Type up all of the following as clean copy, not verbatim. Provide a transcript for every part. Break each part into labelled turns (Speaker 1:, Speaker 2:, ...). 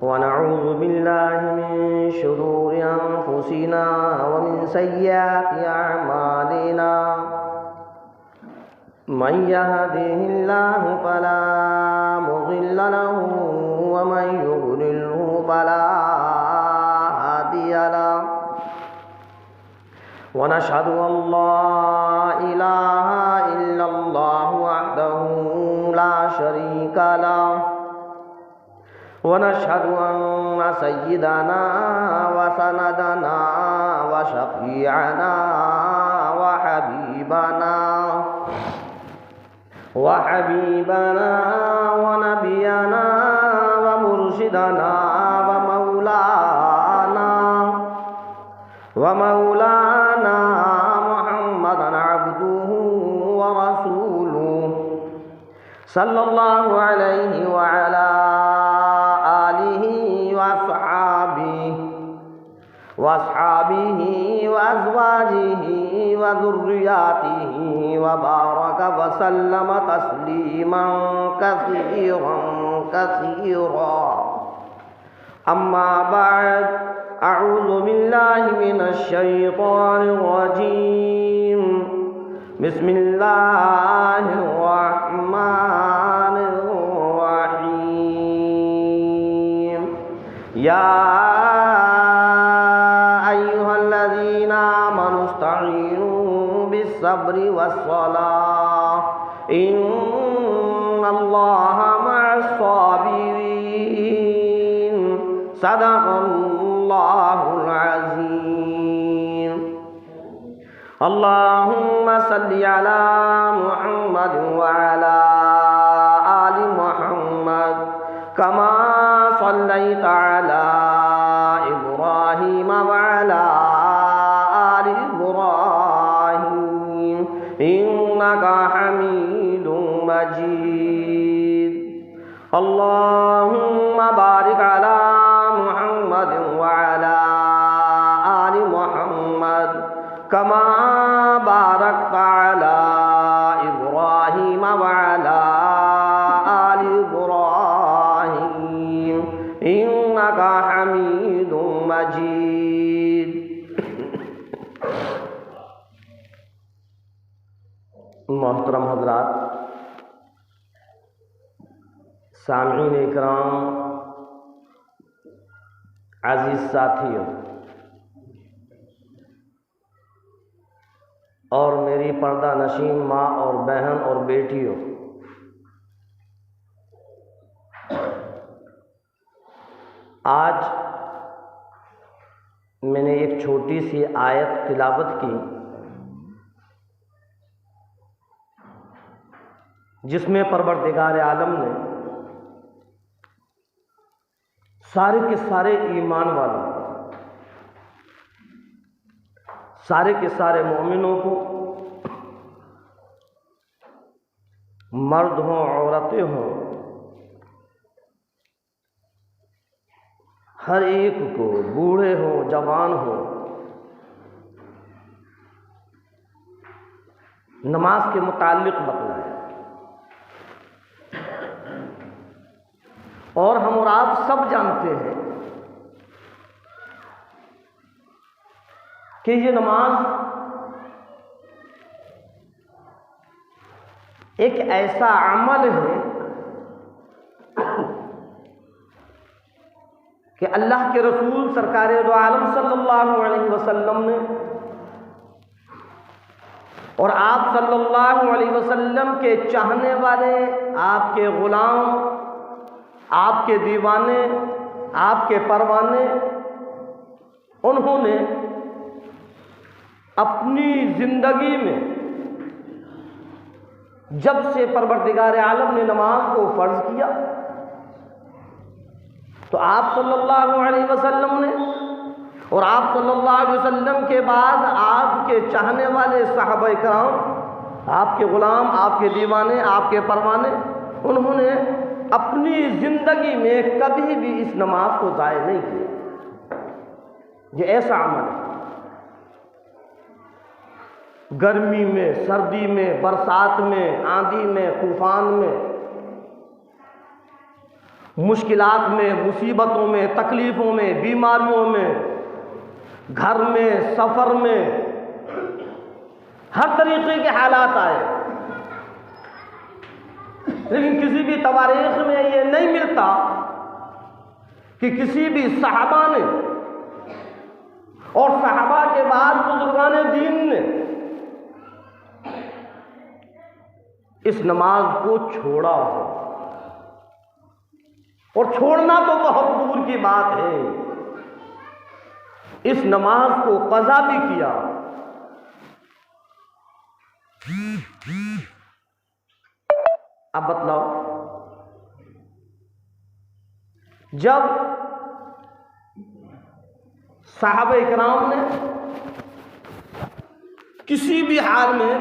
Speaker 1: ونعوذ بالله من شرور أنفسنا ومن سيئات أعمالنا من يهده الله فلا مضل له ومن يضلله فلا هادي له ونشهد أن لا إله إلا الله وحده لا شريك له ونشهد أن سيدنا وسندنا وشفيعنا وحبيبنا ونبينا ومرشدنا ومولانا محمدا عبده ورسوله صلى الله عليه وعلى آله وأصحابه وأزواجه وذرياته وبارك وسلم تسليما كثيرا أما بعد أعوذ بالله من الشيطان الرجيم بسم الله الرحمن الرحيم يا أيها الذين آمنوا استعينوا بالصبر والصلاة إن الله مع الصابرين صدق الله العظيم اللهم صل على محمد وعلى آل محمد كما صليت على إبراهيم وعلى آل إبراهيم إنك حميد مجيد اللهم بارك على محمد وعلى آل محمد كما باركت على إبراهيم وعلى آل إبراهيم إنك حميد مجيد محترم حضرات، سامعین اکرام، عزیز ساتھیوں اور میری پردہ نشین ماں اور بہن اور بیٹیوں، آج میں نے ایک چھوٹی سی آیت تلاوت کی جس میں پروردگار عالم نے سارے کے سارے ایمان والوں، سارے کے سارے مومنوں کو، مرد ہوں عورتیں ہوں، ہر ایک کو، بوڑھے ہوں جوان ہوں، نماز کے متعلق بتلایا۔ اور ہم اور آپ سب جانتے ہیں کہ یہ نماز ایک ایسا عمل ہے کہ اللہ کے رسول سرکار دو عالم صلی اللہ علیہ وسلم نے اور آپ صلی اللہ علیہ وسلم کے چاہنے والے، آپ کے غلام، آپ کے دیوانے، آپ کے پروانے، انہوں نے اپنی زندگی میں جب سے پروردگار عالم نے نماز کو فرض کیا تو آپ صلی اللہ علیہ وسلم نے اور آپ صلی اللہ علیہ وسلم کے بعد آپ کے چاہنے والے صحابہ کرام، آپ کے غلام، آپ کے دیوانے، آپ کے پروانے، انہوں نے اپنی زندگی میں کبھی بھی اس نماز کو ضائع نہیں کیا۔ یہ ایسا عمل ہے، گرمی میں، سردی میں، برسات میں، آندھی میں، طوفان میں، مشکلات میں، مصیبتوں میں، تکلیفوں میں، بیماریوں میں، گھر میں، سفر میں، ہر طریقے کے حالات آئے، لیکن کسی بھی تواریخ میں یہ نہیں ملتا کہ کسی بھی صحابہ نے اور صحابہ کے بعد بزرگان دین نے اس نماز کو چھوڑا ہو، اور چھوڑنا تو بہت دور کی بات ہے، اس نماز کو قضا بھی کیا۔ اب بتلاؤ، جب صحابہ اکرام نے کسی بھی حال میں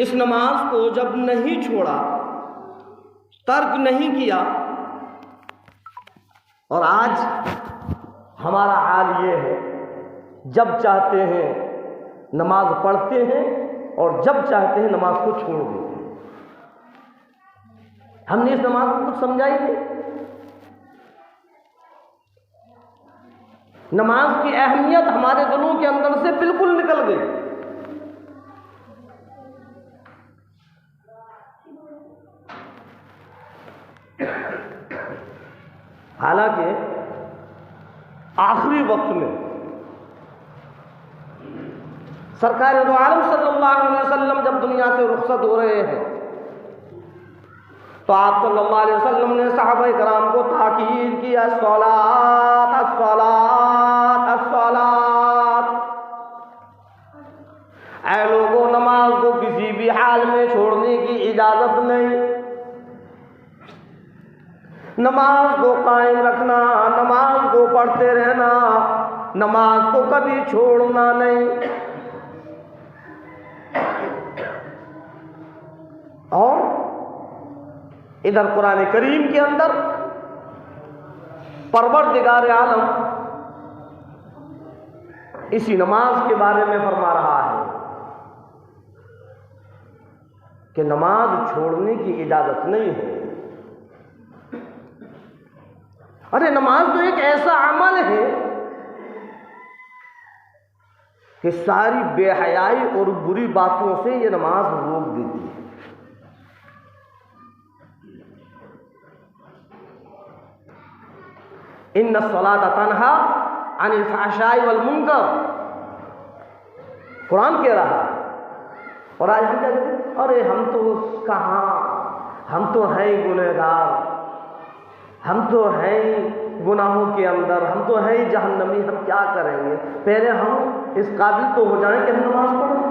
Speaker 1: اس نماز کو جب نہیں چھوڑا، ترک نہیں کیا، اور آج ہمارا حال یہ ہے، جب چاہتے ہیں نماز پڑھتے ہیں اور جب چاہتے ہیں نماز کو چھوڑ دیتے ہیں۔ ہم نے اس نماز کو کچھ سمجھا ہی نہیں، نماز کی اہمیت ہمارے دلوں کے اندر سے بالکل نکل گئی۔ حالانکہ آخری وقت میں سرکار دو عالم صلی اللہ علیہ وسلم جب دنیا سے رخصت ہو رہے ہیں تو آپ صلی اللہ علیہ وسلم نے صحابہ کرام کو تاکید کی، الصلاۃ الصلاۃ الصلاۃ، اے لوگوں نماز کو کسی بھی حال میں چھوڑنے کی اجازت نہیں، نماز کو قائم رکھنا، نماز کو پڑھتے رہنا، نماز کو کبھی چھوڑنا نہیں۔ اور ادھر قرآن کریم کے اندر پروردگار عالم اسی نماز کے بارے میں فرما رہا ہے کہ نماز چھوڑنے کی اجازت نہیں ہے۔ ارے نماز تو ایک ایسا عمل ہے کہ ساری بے حیائی اور بری باتوں سے یہ نماز روک دیتی ہے۔ ان الصلاۃ تنہا عن الفحشاء والمنکر، قرآن کہہ رہا ہے۔ اور آج ہم کیا کہتے ہیں؟ ارے ہم تو کہاں، ہم تو ہیں گنہگار، ہم تو ہیں گناہوں کے اندر، ہم تو ہیں جہنمی، ہم کیا کریں گے، پہلے ہم اس قابل تو ہو جائیں کہ ہم نماز پڑھیں۔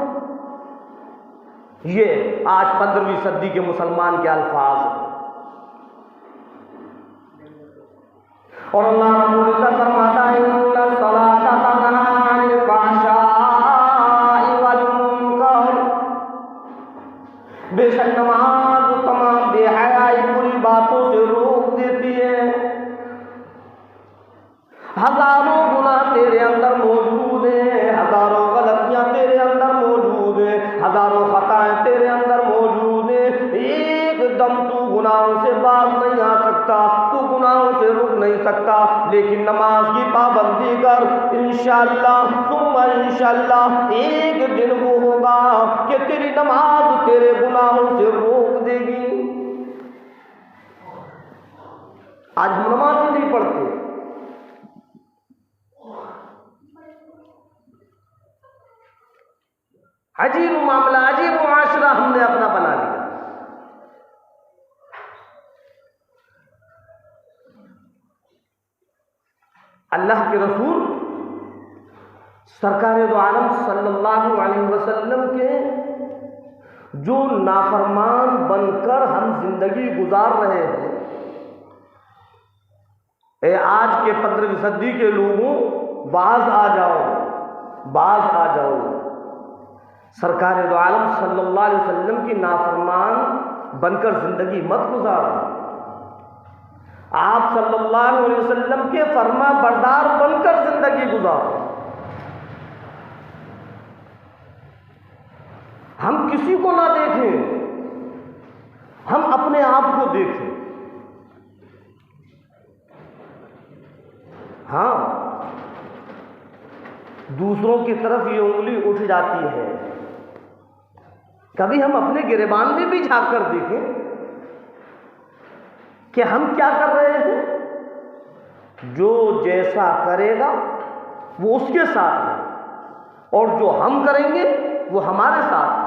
Speaker 1: یہ آج 15ویں صدی کے مسلمان کے الفاظ ہیں۔ اور اللہ رب العزت فرماتا ہے ان الصلاۃ تنہا عن الفحشاء والمنکر، بے شک نماز تمام بے حیائی بری باتوں سے روک دیتی ہے۔ ہزاروں گناہ تیرے اندر موجود ہیں، ہزاروں غلطیاں تیرے اندر موجود ہیں، ہزاروں خطائیں تیرے اندر موجود ہیں، ایک دم تو گناہوں سے باز نہیں آ سکتا، تو گناہوں سے رک نہیں سکتا، لیکن نماز کی پابندی کر، انشاءاللہ ثم انشاءاللہ ایک دن وہ ہوگا کہ تیری نماز تیرے گناہوں سے روک دے گی۔ آج ہم نماز ہی نہیں پڑھتے، عجیب معاملہ، عجیب معاشرہ ہم نے اپنا بنا لیا۔ اللہ کے رسول سرکار دو عالم صلی اللہ علیہ وسلم کے جو نافرمان بن کر ہم زندگی گزار رہے ہیں، اے آج کے 15ویں صدی کے لوگوں، باز آ جاؤ، باز آ جاؤ، سرکار دو عالم صلی اللہ علیہ وسلم کی نافرمان بن کر زندگی مت گزارو، آپ صلی اللہ علیہ وسلم کے فرما بردار بن کر زندگی گزارو۔ ہم کسی کو نہ دیکھیں، ہم اپنے آپ کو دیکھیں۔ ہاں، دوسروں کی طرف یہ انگلی اٹھ جاتی ہے. کبھی ہم اپنے گریبان میں بھی جھانک کر دیکھیں کہ ہم کیا کر رہے ہیں. جو جیسا کرے گا وہ اس کے ساتھ ہے، اور جو ہم کریں گے وہ ہمارے ساتھ ہے.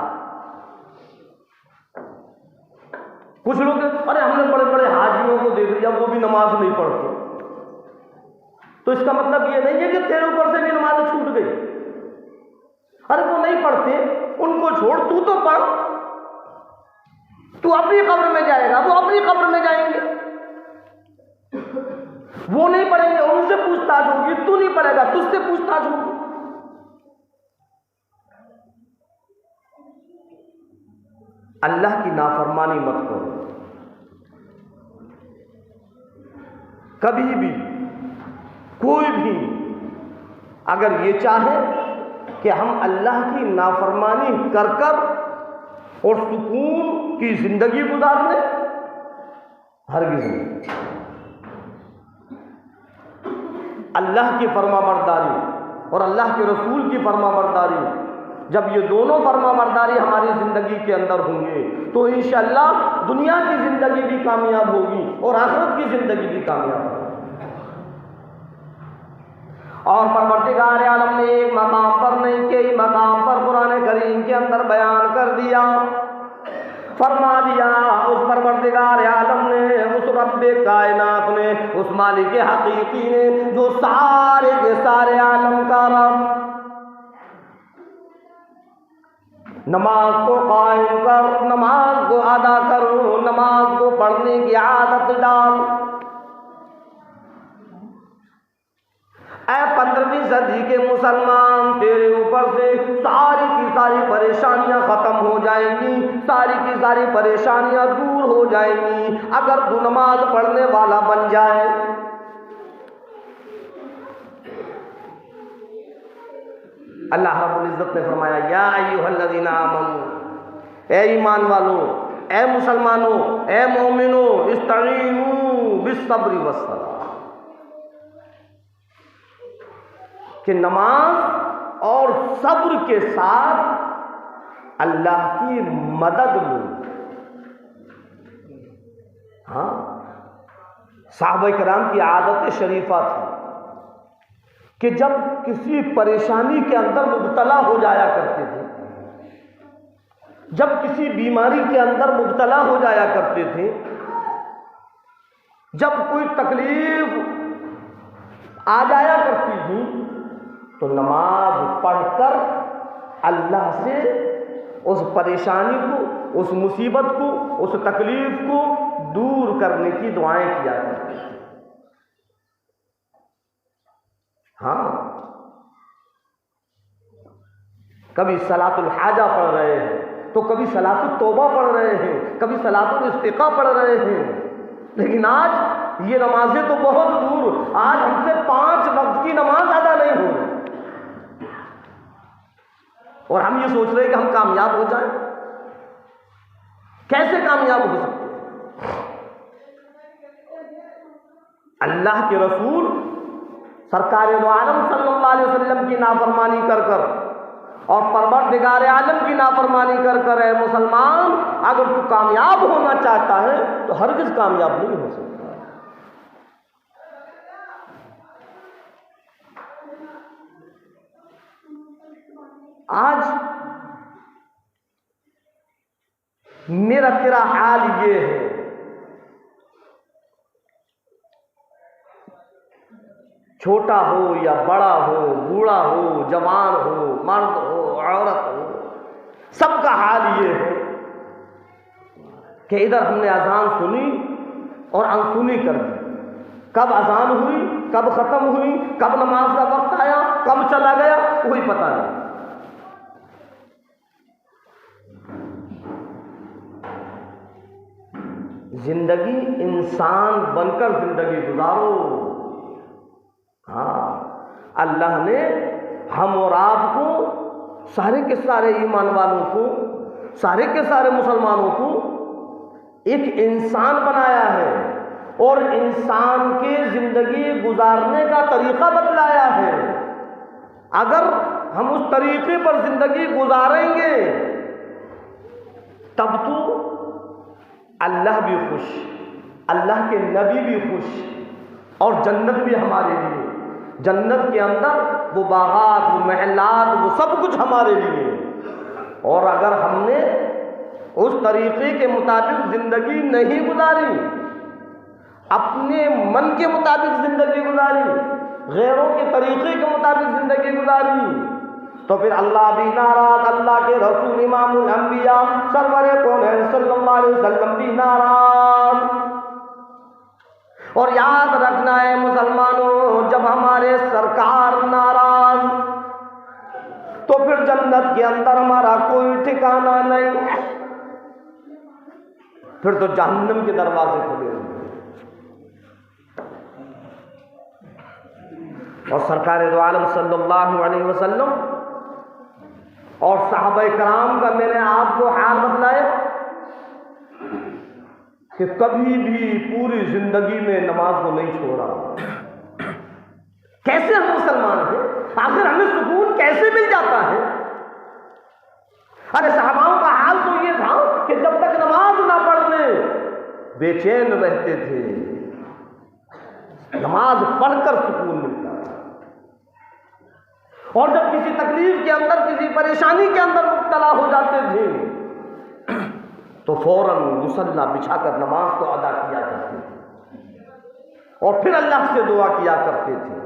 Speaker 1: کچھ لوگ ارے ہم نے بڑے بڑے حاجیوں کو دیکھ لیا وہ بھی نماز نہیں پڑھتے، تو اس کا مطلب یہ نہیں ہے کہ تیرے اوپر سے بھی نماز چھوٹ گئی. ارے وہ نہیں پڑھتے، ان کو چھوڑ، تو پڑھ. تو اپنی قبر میں جائے گا، وہ اپنی قبر میں جائیں گے. وہ نہیں پڑھیں گے، ان سے پوچھ تاچھ ہوگی. تو نہیں پڑھے گا، تجھ سے پوچھ تاچھ ہوگی. اللہ کی نافرمانی مت کرو. کبھی بھی کوئی بھی اگر یہ چاہے کہ ہم اللہ کی نافرمانی کر کر اور سکون کی زندگی گزار لیں، ہرگز نہیں. اللہ کی فرما برداری اور اللہ کے رسول کی فرما برداری، جب یہ دونوں فرما برداری ہماری زندگی کے اندر ہوں گے تو انشاءاللہ دنیا کی زندگی بھی کامیاب ہوگی اور آخرت کی زندگی بھی کامیاب ہوگی. اور پروردگار عالم نے ایک مقام پر نہیں کئی مقام پر قرآن کریم کے اندر بیان کر دیا، فرما دیا. اس پروردگار عالم نے، اس رب کائنات نے، اس مالک حقیقی نے جو سارے کے سارے عالم کا رب، نماز کو قائم کر، نماز کو ادا کر، نماز کو پڑھنے کی عادت ڈال. اے 15ویں صدی کے مسلمان، تیرے اوپر سے ساری کی ساری پریشانیاں ختم ہو جائیں گی، ساری کی ساری پریشانیاں دور ہو جائیں گی اگر تو نماز پڑھنے والا بن جائے. اللہ رب العزت نے فرمایا یا ایھا الذین آمنوا، اے ایمان والو، اے مسلمانوں، اے مومنوں، استعینوا بالصبر والصلاۃ، کہ نماز اور صبر کے ساتھ اللہ کی مدد لو. ہاں، صحابہ کرام کی عادت شریفہ تھی کہ جب کسی پریشانی کے اندر مبتلا ہو جایا کرتے تھے، جب کسی بیماری کے اندر مبتلا ہو جایا کرتے تھے، جب کوئی تکلیف آ جایا کرتی تھی تو نماز پڑھ کر اللہ سے اس پریشانی کو، اس مصیبت کو، اس تکلیف کو دور کرنے کی دعائیں کیا کرتے تھے. ہاں، کبھی صلاۃ الحاجہ پڑھ رہے ہیں تو کبھی صلاۃ التوبہ پڑھ رہے ہیں، کبھی صلاۃ الاستسقاء پڑھ رہے ہیں. لیکن آج یہ نمازیں تو بہت دور، آج ہم سے 5 وقت کی نماز ادا نہیں ہو رہی، اور ہم یہ سوچ رہے ہیں کہ ہم کامیاب ہو جائیں. کیسے کامیاب ہو سکتے ہیں؟ اللہ کے رسول سرکار دو عالم صلی اللہ علیہ وسلم کی نافرمانی کر کر اور پروردگار عالم کی نافرمانی کر کر، اے مسلمان، اگر تو کامیاب ہونا چاہتا ہے تو ہرگز کامیاب نہیں ہو سکتا. آج میرا تیرا حال یہ ہے، چھوٹا ہو یا بڑا ہو، بوڑھا ہو، جوان ہو، مرد ہو، عورت ہو، سب کا حال یہ ہے کہ ادھر ہم نے اذان سنی اور انسنی کر دی. کب اذان ہوئی، کب ختم ہوئی، کب نماز کا وقت آیا، کب چلا گیا، کوئی پتہ نہیں. زندگی انسان بن کر زندگی گزارو. ہاں، اللہ نے ہم اور آپ کو، سارے کے سارے ایمان والوں کو، سارے کے سارے مسلمانوں کو ایک انسان بنایا ہے، اور انسان کی زندگی گزارنے کا طریقہ بتلایا ہے۔ اگر ہم اس طریقے پر زندگی گزاریں گے تب تو اللہ بھی خوش، اللہ کے نبی بھی خوش، اور جنت بھی ہمارے لیے۔ جنت کے اندر وہ باغات، وہ محلات، وہ سب کچھ ہمارے لیے۔ اور اگر ہم نے اس طریقے کے مطابق زندگی نہیں گزاری، اپنے من کے مطابق زندگی گزاری، غیروں کے طریقے کے مطابق زندگی گزاری، تو پھر اللہ بھی ناراض، اللہ کے رسول امام الانبیاء سرور کونین صلی اللہ علیہ وسلم بھی ناراض۔ اور یاد رکھنا ہے مسلمانوں، جب ہمارے سرکار ناراض تو پھر جنت کے اندر ہمارا کوئی ٹھکانہ نہیں، پھر تو جہنم کے دروازے کھلے ہوئے۔ اور سرکار دو عالم صلی اللہ علیہ وسلم اور صحابہ کرام کا میں نے آپ کو حال بتلایا کہ کبھی بھی پوری زندگی میں نماز کو نہیں چھوڑا۔ کیسے ہم مسلمان ہیں؟ آخر ہمیں سکون کیسے مل جاتا ہے؟ ارے صحاباؤں کا حال تو یہ تھا کہ جب تک نماز نہ پڑھنے بے چین رہتے تھے، نماز پڑھ کر سکون ملتا تھا۔ اور جب کسی تکلیف کے اندر، کسی پریشانی کے اندر مبتلا ہو جاتے تھے تو فوراً مصلی بچھا کر نماز کو ادا کیا کرتے تھے اور پھر اللہ سے دعا کیا کرتے تھے،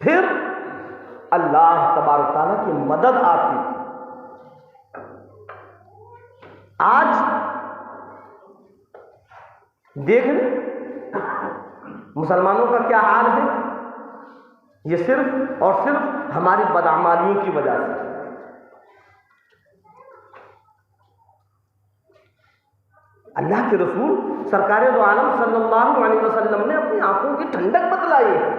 Speaker 1: پھر اللہ تبارک تعالیٰ کی مدد آتی تھی۔ آج دیکھ لیں مسلمانوں کا کیا حال ہے، یہ صرف اور صرف ہماری بدعمالیوں کی وجہ سے۔ اللہ کے رسول سرکار دو عالم صلی اللہ علیہ وسلم نے اپنی آنکھوں کی ٹھنڈک بتلائی ہے۔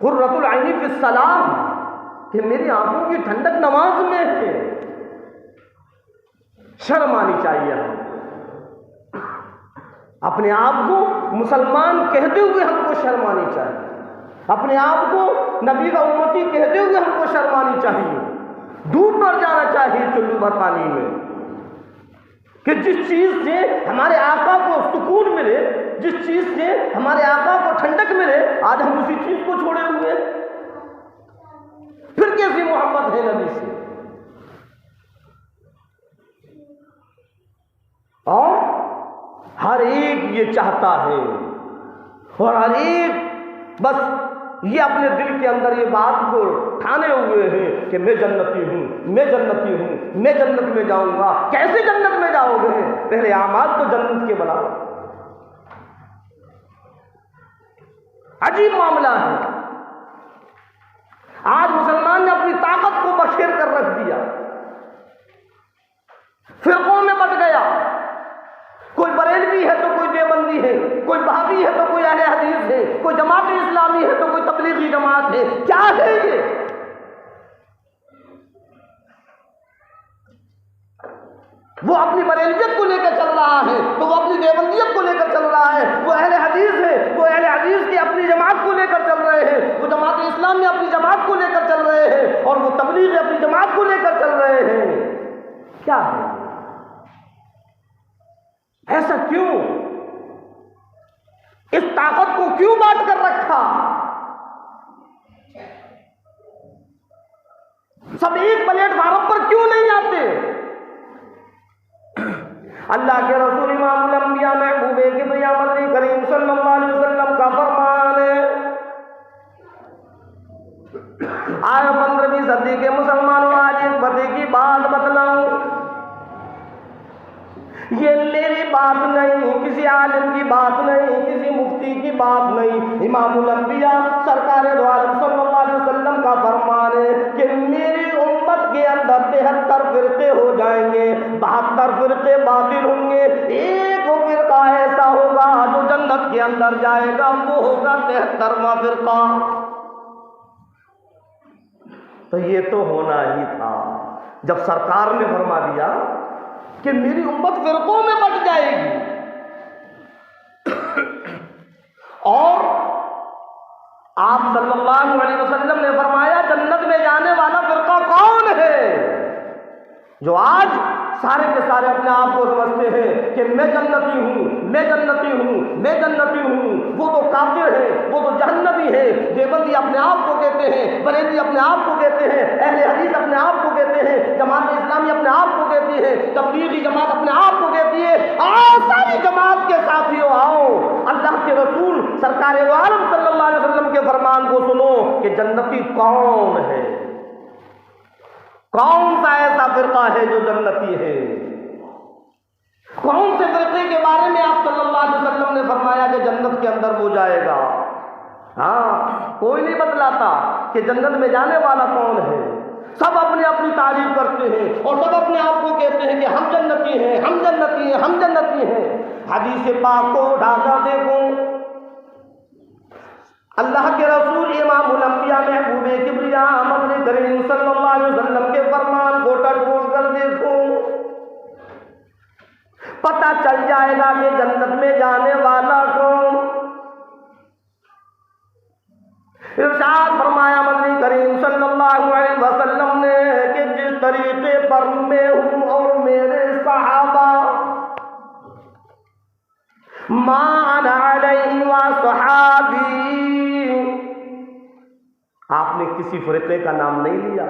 Speaker 1: قرۃ العین فی الصلاۃ، کہ میری آنکھوں کی ٹھنڈک نماز میں ہے۔ شرم آنی چاہیے ہمیں، اپنے آپ کو مسلمان کہتے ہوئے ہم کو شرم آنی چاہیے، اپنے آپ کو نبی کا امتی کہتے ہوئے ہم کو شرم آنی چاہیے۔ ڈوب مر جانا چاہیے چلو بھر پانی میں، کہ جس چیز سے ہمارے آقا کو سکون ملے، جس چیز سے ہمارے آقا کو ٹھنڈک ملے، آج ہم اسی چیز کو چھوڑے ہوئے ہیں۔ پھر کیسی محبت ہے نبی سے؟ اور ہر ایک یہ چاہتا ہے، اور ہر ایک بس یہ اپنے دل کے اندر یہ بات کو ٹھانے ہوئے ہیں کہ میں جنتی ہوں، میں جنتی ہوں، میں جنت میں جاؤں گا۔ کیسے جنت میں جاؤ گے؟ پہلے اعمال تو جنت کے بناؤ۔ عجیب معاملہ ہے، آج مسلمان نے اپنی طاقت کو بخیر کر رکھ دیا، فرقوں میں بٹ گیا، کوئی بریلوی ہے تو کوئی دیوبندی ہے، کوئی بہاوی ہے تو کوئی اہل حدیث ہے، کوئی جماعت اسلامی ہے تو کوئی تبلیغی جماعت ہے۔ کیا ہے یہ؟ وہ اپنی بریلویت کو لے کر چل رہا ہے تو وہ اپنی دیوبندیت کو لے کر چل رہا ہے، وہ اہل حدیث ہے وہ اہل حدیث کی اپنی جماعت کو لے کر چل رہے ہیں، وہ جماعت اسلامی اپنی جماعت کو لے کر چل رہے ہیں، اور وہ تبلیغی اپنی جماعت کو لے کر چل رہے ہیں۔ کیا ہے ایسا؟ کیوں؟ اس طاقت کو کیوں بانٹ کر رکھا؟ سب ایک پلیٹ فارم پر کیوں نہیں آتے؟ اللہ کے رسول امام الانبیاء محبوب کبریا مدنی کریم صلی اللہ علیہ وسلم کا فرمان ہے، آج 15ویں صدی کے مسلمانوں، آج ایک بدی کی بات بتلاؤں، یہ میری بات نہیں، کسی عالم کی بات نہیں، کسی مفتی کی بات نہیں، امام الانبیاء سرکار دو عالم صلی اللہ علیہ وسلم کا فرمان ہے کہ میری امت کے اندر 73 فرقے ہو جائیں گے، 72 فرقے باطل ہوں گے، ایک فرقہ ایسا ہوگا جو جنت کے اندر جائے گا، وہ ہوگا 73واں فرقہ۔ تو یہ تو ہونا ہی تھا، جب سرکار نے فرما دیا کہ میری امت فرقوں میں بٹ جائے گی، اور آپ صلی اللہ علیہ وسلم نے فرمایا جنت میں جانے والا فرقہ کون ہے؟ جو آج سارے کے سارے اپنے آپ کو سمجھتے ہیں کہ میں جنتی ہوں، میں جنتی ہوں، میں جنتی ہوں، وہ تو کافر ہے، وہ تو جہنمی ہے۔ دیوبندی اپنے آپ کو کہتے ہیں، بریلوی اپنے آپ کو کہتے ہیں، اہل حدیث اپنے آپ کو کہتے ہیں، جماعت اسلامی اپنے آپ کو کہتی ہے، تبلیغی جماعت اپنے آپ کو کہتی ہے۔ آؤ ساری جماعت کے ساتھیوں، آؤ اللہ کے رسول سرکار دو عالم صلی اللہ علیہ وسلم کے فرمان کو سنو کہ جنتی کون ہے، کون سا ایسا فرقہ ہے جو جنتی ہے، کون سے فرقے کے بارے میں آپ صلی اللہ علیہ وسلم نے فرمایا کہ جنت کے اندر وہ جائے گا؟ ہاں، کوئی نہیں بتلاتا کہ جنت میں جانے والا کون ہے۔ سب اپنی اپنی تعریف کرتے ہیں اور سب اپنے آپ کو کہتے ہیں کہ ہم جنتی ہیں، ہم جنتی ہیں، ہم جنتی ہیں۔ حدیث پاک کو اٹھا کر دیکھو، اللہ کے رسول امام الانبیاء محبوب کبریا مدنی کریم صلی اللہ علیہ وسلم کے فرمان کو ٹٹول کر دیکھو، پتہ چل جائے گا کہ جنت میں جانے والا کون۔ ارشاد فرمایا مدنی کریم صلی اللہ علیہ وسلم نے کہ جس طریقے پر میں ہوں اور میرے صحابہ، ما انا علیہ وصحابی، آپ نے کسی فرقے کا نام نہیں لیا،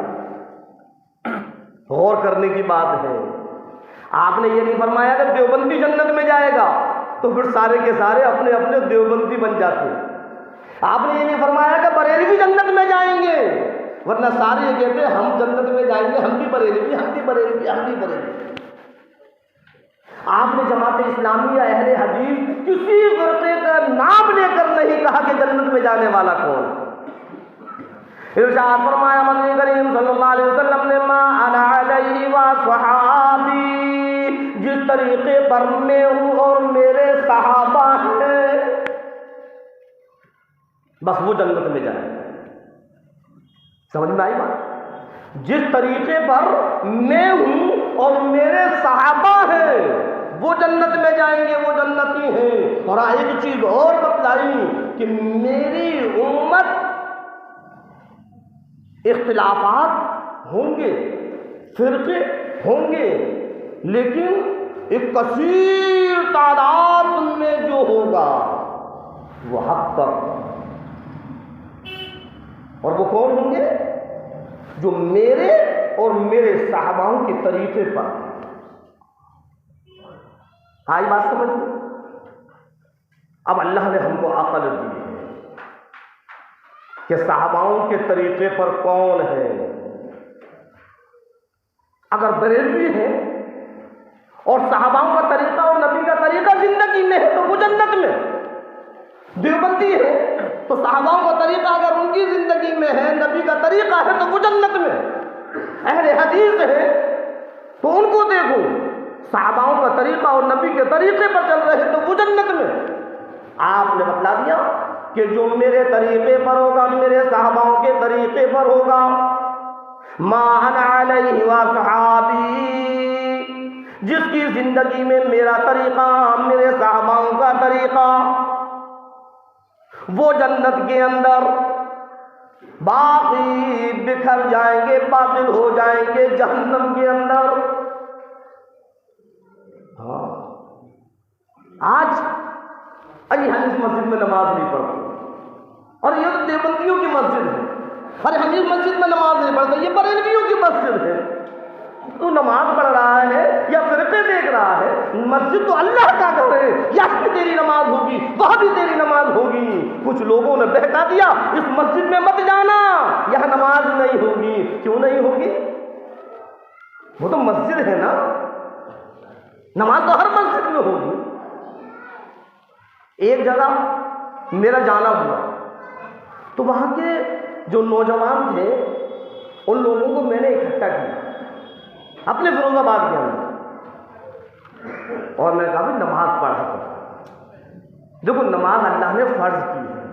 Speaker 1: غور کرنے کی بات ہے۔ آپ نے یہ نہیں فرمایا کہ دیوبندی جنت میں جائے گا تو پھر سارے کے سارے اپنے اپنے دیوبندی بن جاتے۔ آپ نے یہ نہیں فرمایا کہ بریلوی جنت میں جائیں گے، ورنہ سارے یہ کہتے ہیں ہم جنت میں جائیں گے، ہم بھی بریلوی، ہم بھی بریلوی، ہم بھی بریلوی۔ آپ نے جماعت اسلامی یا اہل حدیث کسی فرقے کا نام لے کر نہیں کہا کہ جنت میں جانے والا کون ہے۔ ارشاد فرمایا مدنی کریم صلی اللہ علیہ وسلم نے ما انا علیہ وصحابی، جس طریقے پر میں ہوں اور میرے صحابہ ہیں، بس وہ جنت میں جائیں۔ سمجھ میں آئی بات؟ جس طریقے پر میں ہوں اور میرے صحابہ ہیں وہ جنت میں جائیں گے، وہ جنتی ہیں۔ اور ایک چیز اور بتلائی کہ میری امت اختلافات ہوں گے، فرقے ہوں گے، لیکن ایک کثیر تعداد میں جو ہوگا وہ حق پر، اور وہ کون ہوں گے؟ جو میرے اور میرے صحاباؤں کے طریقے پر۔ آئی بات سمجھ میں؟ اب اللہ نے ہم کو عقل دی ہے کہ صحاباؤں کے طریقے پر کون ہے۔ اگر بریلوی ہے اور صحاباؤں کا طریقہ اور نبی کا طریقہ زندگی میں ہے تو وہ جنت میں، دیوبندی ہے تو صحاباؤں کا طریقہ اگر ان کی زندگی میں ہے، نبی کا طریقہ ہے تو وہ جنت میں، اہل حدیث ہے تو ان کو دیکھو، صحاباؤں کا طریقہ اور نبی کے طریقے پر چل رہے تو وہ جنت میں۔ آپ نے بتلا دیا کہ جو میرے طریقے پر ہوگا، میرے صحاباؤں کے طریقے پر ہوگا، ما انا علیہ وصحابی، جس کی زندگی میں میرا طریقہ، میرے صحاباؤں کا طریقہ، وہ جنت کے اندر، باقی بکھر جائیں گے، باطل ہو جائیں گے جہنم کے اندر۔ آج علی حنیف مسجد میں نماز نہیں پڑھتی، اور یہ تو دیوبندیوں کی مسجد ہے، علی حنیف مسجد میں نماز نہیں پڑھتا، یہ بریلویوں کی مسجد ہے۔ تو نماز پڑھ رہا ہے یا فرقے دیکھ رہا ہے؟ مسجد تو اللہ کا گھر ہے، یہاں بھی تیری نماز ہوگی، وہاں بھی تیری نماز ہوگی۔ کچھ لوگوں نے بہکا دیا اس مسجد میں مت جانا، یہاں نماز نہیں ہوگی۔ کیوں نہیں ہوگی؟ وہ تو مسجد ہے نا، نماز تو ہر مسجد میں ہوگی۔ ایک جگہ میرا جانا ہوا تو وہاں کے جو نوجوان تھے ان لوگوں کو میں نے اکٹھا کیا اپنے فیروز آباد کے اندر، اور میں نے کہا بھی نماز پڑھا کرو۔ دیکھو نماز اللہ نے فرض کی ہے،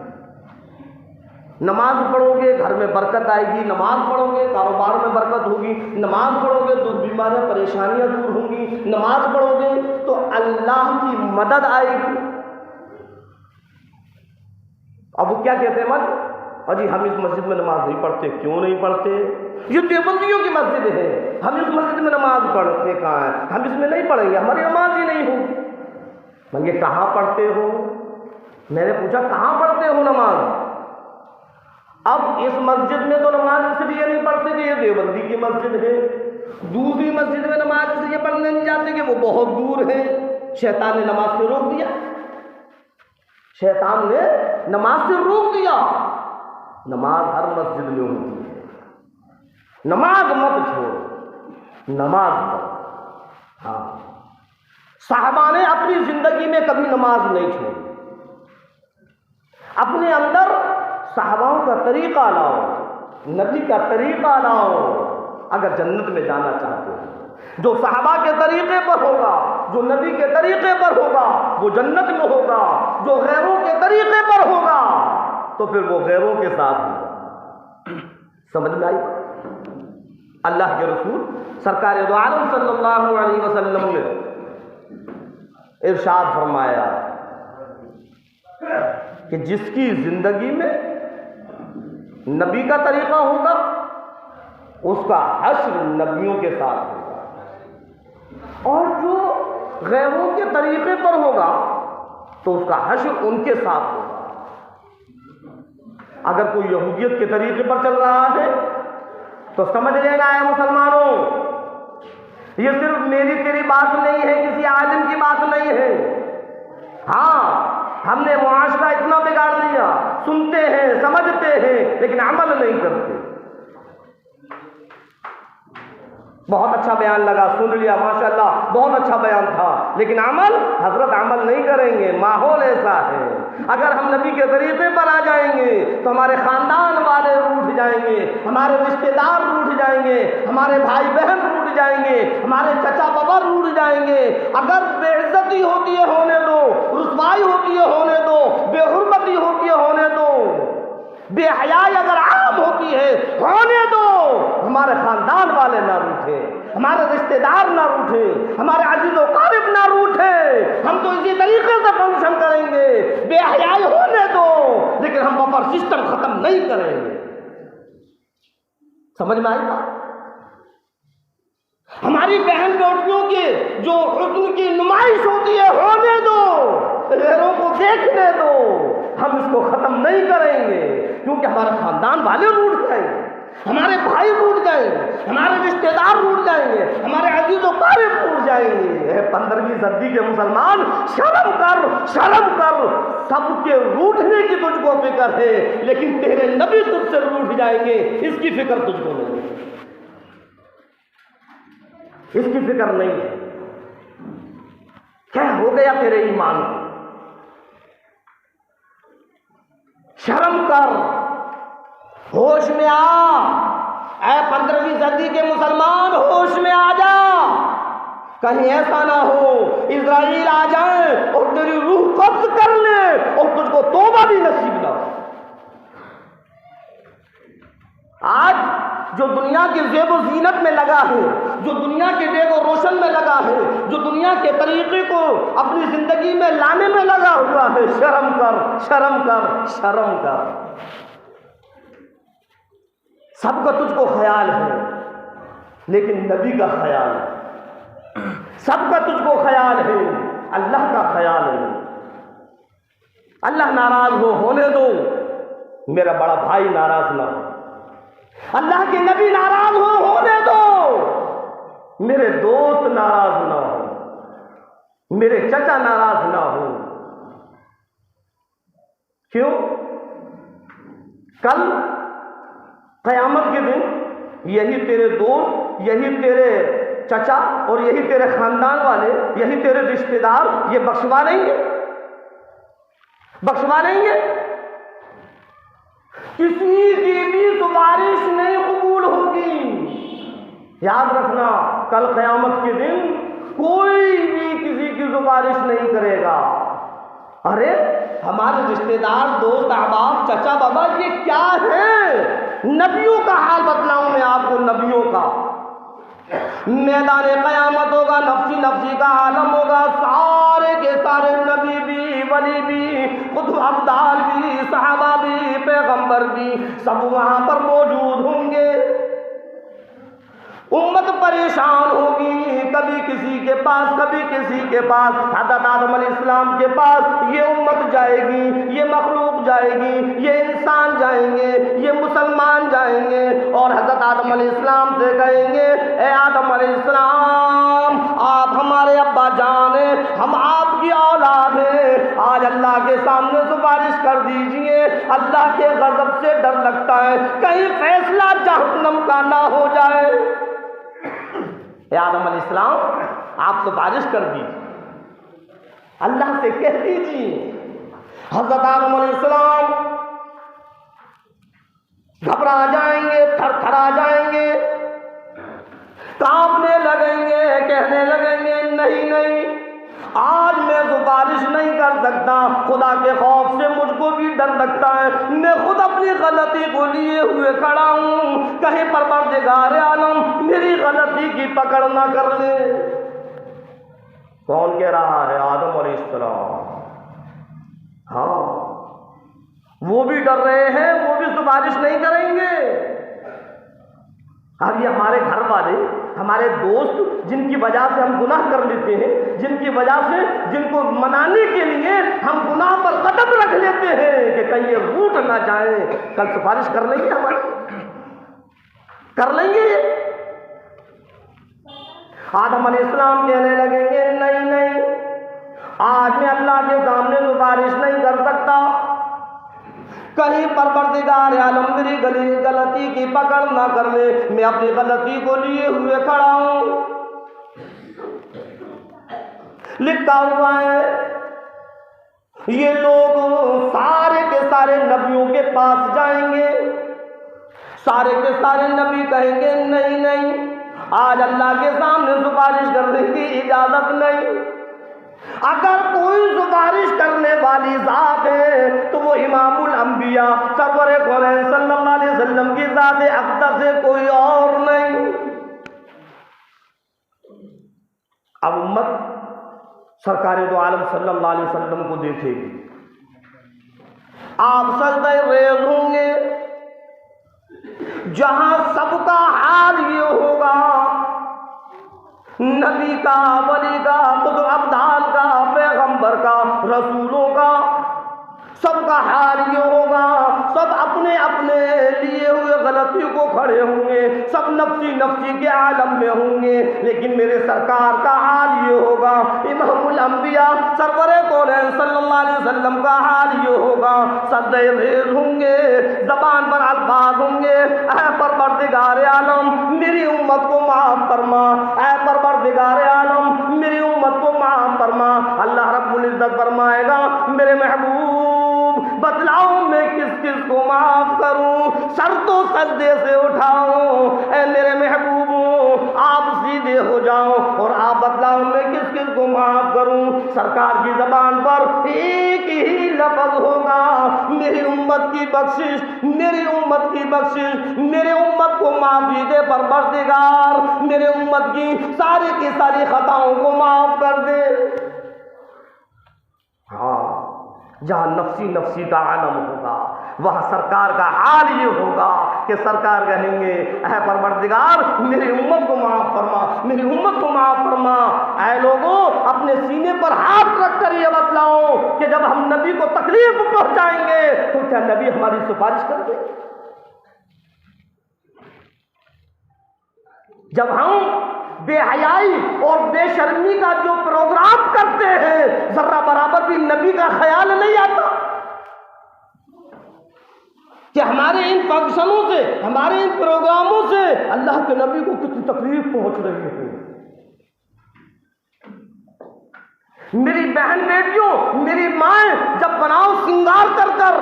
Speaker 1: نماز پڑھو گے گھر میں برکت آئے گی، نماز پڑھو گے کاروبار میں برکت ہوگی، نماز پڑھو گے دکھ بیماریاں پریشانیاں دور ہوں گی، نماز پڑھو گے تو اللہ کی مدد آئے گی۔ اب وہ کیا کہتے ہیں اور جی ہم اس مسجد میں نماز نہیں پڑھتے، کیوں نہیں پڑھتے؟ یہ دیوبندیوں کی مسجد ہے، ہم اس مسجد میں نماز پڑھتے کہاں ہیں؟ ہم اس میں نہیں پڑھیں گے، ہماری نماز ہی نہیں ہوگی۔ میں یہ کہاں پڑھتے ہو؟ میں نے پوچھا کہاں پڑھتے ہو نماز؟ اب اس مسجد میں تو نماز اس لیے نہیں پڑھتے کہ یہ دیوبندی کی مسجد ہے، دوسری مسجد میں نماز اس لیے پڑھنے نہیں جاتے کہ وہ بہت دور ہے، شیطان نے نماز سے روک دیا، شیطان نے نماز سے روک دیا۔ نماز ہر مسجد میں ہوتی ہے، نماز مت چھوڑو، نماز پڑھو۔ ہاں، صحابہ نے اپنی زندگی میں کبھی نماز نہیں چھوڑی۔ اپنے اندر صحاباؤں کا طریقہ لاؤ، نبی کا طریقہ لاؤ اگر جنت میں جانا چاہتے ہو۔ جو صحابہ کے طریقے پر ہوگا، جو نبی کے طریقے پر ہوگا وہ جنت میں ہوگا، جو غیروں کے طریقے پر ہوگا تو پھر وہ غیروں کے ساتھ ہوگا۔ سمجھ میں آئی؟ اللہ کے رسول سرکار دو عالم صلی اللہ علیہ وسلم نے ارشاد فرمایا کہ جس کی زندگی میں نبی کا طریقہ ہوگا اس کا حشر نبیوں کے ساتھ ہوگا، اور جو غیروں کے طریقے پر ہوگا تو اس کا حشر ان کے ساتھ ہوگا۔ اگر کوئی یہودیت کے طریقے پر چل رہا ہے تو سمجھ لینا ہے مسلمانوں، یہ صرف میری تیری بات نہیں ہے، کسی عالم کی بات نہیں ہے۔ ہاں، ہم نے معاشرہ اتنا بگاڑ لیا، سنتے ہیں سمجھتے ہیں لیکن عمل نہیں کرتے۔ بہت اچھا بیان لگا، سن لیا ماشاءاللہ، بہت اچھا بیان تھا، لیکن عمل حضرت عمل نہیں کریں گے، ماحول ایسا ہے۔ اگر ہم نبی کے طریقے پر آ جائیں گے تو ہمارے خاندان والے روٹھ جائیں گے، ہمارے رشتہ دار روٹھ جائیں گے، ہمارے بھائی بہن روٹھ جائیں گے، ہمارے چچا بابا روٹھ جائیں گے۔ اگر بے عزتی ہوتی ہے ہونے دو، رسوائی ہوتی ہے ہونے دو، بے حرمتی ہوتی ہے ہونے دو، بے حیائی اگر عام ہوتی ہے ہونے دو۔ ہمارے خاندان والے نہ روٹھے، ہمارے رشتہ دار نہ روٹھے، ہمارے عزیز و قارب نہ روٹھے، ہم تو اسی طریقے سے فنکشن کریں گے۔ بے حیائی ہونے دو لیکن ہم بفر سسٹم ختم نہیں کریں گے۔ سمجھ میں آئی بات؟ ہماری بہن بیٹیوں کے جو حسن کی نمائش ہوتی ہے ہونے دو، غیروں کو دیکھنے دو، ہم اس کو ختم نہیں کریں گے، کیونکہ ہمارے خاندان والے روٹھ جائیں گے، ہمارے بھائی روٹھ جائیں گے، ہمارے رشتہ دار روٹھ جائیں گے، ہمارے عزیز و قارب روٹھ جائیں گے۔ اے 15ویں صدی کے مسلمان، شرم کر، شرم کر، سب کے روٹھنے کی تجھ کو فکر ہے لیکن تیرے نبی تجھ سے روٹھ جائیں گے، اس کی فکر تجھ کو نہیں ہے، اس کی فکر نہیں ہے۔ کیا ہو گیا تیرے ایمان کو؟ شرم کر، ہوش میں آ، اے 15ویں صدی کے مسلمان، ہوش میں آ جا، کہیں ایسا نہ ہو اسرائیل آ جائیں اور تیری روح قبض کر لے اور تجھ کو توبہ بھی نصیب نہ ہو۔ آج جو دنیا کی زیب و زینت میں لگا ہے، جو دنیا کے ڈیگ و روشن میں لگا ہے، جو دنیا کے طریقے کو اپنی زندگی میں لانے میں لگا ہوا ہے، شرم کر، شرم کر، شرم کر۔ سب کا تجھ کو خیال ہے لیکن نبی کا خیال ہے، سب کا تجھ کو خیال ہے، اللہ کا خیال ہے۔ اللہ ناراض ہونے دو، میرا بڑا بھائی ناراض نہ ہو، اللہ کے نبی ناراض ہونے دو، میرے دوست ناراض نہ ہو، میرے چچا ناراض نہ ہو۔ کیوں؟ کل قیامت کے دن یہی تیرے دوست، یہی تیرے چچا اور یہی تیرے خاندان والے، یہی تیرے رشتہ دار یہ بخشوا لیں گے، بخشوا لیں گے۔ کسی کی بھی سفارش نہیں قبول ہوگی، یاد رکھنا، کل قیامت کے دن کوئی بھی کسی کی سفارش نہیں کرے گا۔ ارے ہمارے رشتہ دار، دوست، احباب، چچا بابا، یہ کیا ہے؟ نبیوں کا حال بتلاؤں میں آپ کو، نبیوں کا۔ میدان قیامت ہوگا، نفسی نفسی کا عالم ہوگا، سارے کے سارے نبی بھی، ولی بھی، قطب ابدال بھی، صحابہ بھی، پیغمبر بھی، سب وہاں پر موجود ہوں گے۔ امت پریشان ہوگی، کبھی کسی کے پاس، کبھی کسی کے پاس۔ حضرت آدم علیہ السلام کے پاس یہ امت جائے گی، یہ مخلوق جائے گی، یہ انسان جائیں گے، یہ مسلمان جائیں گے، اور حضرت آدم علیہ السلام سے کہیں گے اے آدم علیہ السلام، آپ ہمارے ابا جان ہیں، ہم آپ کی اولاد ہیں، آج اللہ کے سامنے سفارش کر دیجئے، اللہ کے غضب سے ڈر لگتا ہے کہیں فیصلہ جہنم کا نہ ہو جائے۔ اے آدم علیہ السلام، آپ سفارش کر دیجیے، اللہ سے کہہ دیجیے۔ حضرت آدم علیہ السلام گھبرا جائیں گے، تھر تھرا جائیں گے، کانپنے لگیں گے، کہنے لگیں گے نہیں نہیں، آج میں سفارش نہیں کر سکتا، خدا کے خوف سے مجھ کو بھی ڈر لگتا ہے، میں خود اپنی غلطی کو لیے ہوئے کھڑا ہوں، کہیں پروردگار عالم میری غلطی کی پکڑ نہ کر لے۔ کون کہہ رہا ہے؟ آدم علیہ السلام۔ ہاں، وہ بھی ڈر رہے ہیں، وہ بھی سفارش نہیں کریں گے۔ اب یہ ہمارے گھر والے، ہمارے دوست، جن کی وجہ سے ہم گناہ کر لیتے ہیں، جن کی وجہ سے، جن کو منانے کے لیے ہم گناہ پر قدم رکھ لیتے ہیں کہ کہیں یہ روٹ نہ جائیں، کل سفارش کر لیں گے ہماری؟ کر لیں گے؟ آدم علیہ السلام کہنے لگیں گے نہیں نہیں، آج میں اللہ کے سامنے سفارش نہیں کر سکتا، کہیں پروردگار عالم میری غلطی کی پکڑ نہ کر لے، میں اپنی غلطی کو لیے ہوئے کھڑا ہوں۔ لکھا ہوا ہے یہ لوگ سارے کے سارے نبیوں کے پاس جائیں گے، سارے کے سارے نبی کہیں گے نہیں نہیں، آج اللہ کے سامنے سفارش کرنے کی اجازت نہیں۔ اگر کوئی سفارش کرنے والی ذات ہے تو وہ امام الانبیاء سرور کونین صلی اللہ علیہ وسلم کی ذات اقدس سے کوئی اور نہیں۔ اب امت سرکار دو عالم صلی اللہ علیہ وسلم کو دیکھے گی، آپ سجدہ ریز ہوں گے، جہاں سب کا حال یہ ہوگا، نبی کا، ولی کا، قطب ابدال کا، پیغمبر کا، رسولوں کا، سب کا حال یہ ہوگا، سب اپنے اپنے لیے ہوئے غلطی کو کھڑے ہوں گے، سب نفسی نفسی کے عالم میں ہوں گے، لیکن میرے سرکار کا حال یہ ہوگا، امام الانبیاء سرور کونین صلی اللہ علیہ وسلم کا حال یہ ہوگا، سجدہ ریز ہوں گے، زبان پر الفاظ ہوں گے، اے پروردگار عالم میری امت کو معاف فرما، اے پروردگار عالم میری امت کو معاف فرما۔ اللہ رب العزت فرمائے گا میرے محبوب بتلاؤ میں کس کس کو معاف کروں، سر تو سجدے سے اٹھاؤں، اے میرے محبوب آپ سیدھے ہو جاؤ اور آپ بتلاؤ میں کس کس کو معاف کروں۔ سرکار کی زبان پر ایک ہی لفظ ہوگا، میری امت کی بخشش، میری امت کی بخشش، میرے امت کو معافی دے پروردگار، میرے امت کی ساری خطاؤں کو معاف کر دے۔ ہاں، جہاں نفسی نفسی کا عالم ہوگا وہاں سرکار کا حال یہ ہوگا کہ سرکار کہیں گے اے پروردگار میری امت کو معاف فرما، میری امت کو معاف فرما۔ اے لوگوں اپنے سینے پر ہاتھ رکھ کر یہ بتلاؤ کہ جب ہم نبی کو تکلیف پہنچائیں گے تو کیا نبی ہماری سفارش کر دے؟ جب ہم بے حیائی اور بے شرمی کا جو پروگرام کرتے ہیں ذرہ برابر بھی نبی کا خیال نہیں آتا کہ ہمارے ان فنکشنوں سے، ہمارے ان پروگراموں سے اللہ کے نبی کو کتنی تکلیف پہنچ رہی ہے۔ میری بہن بیٹیوں، میری مائیں جب بناؤ سنگار کر کر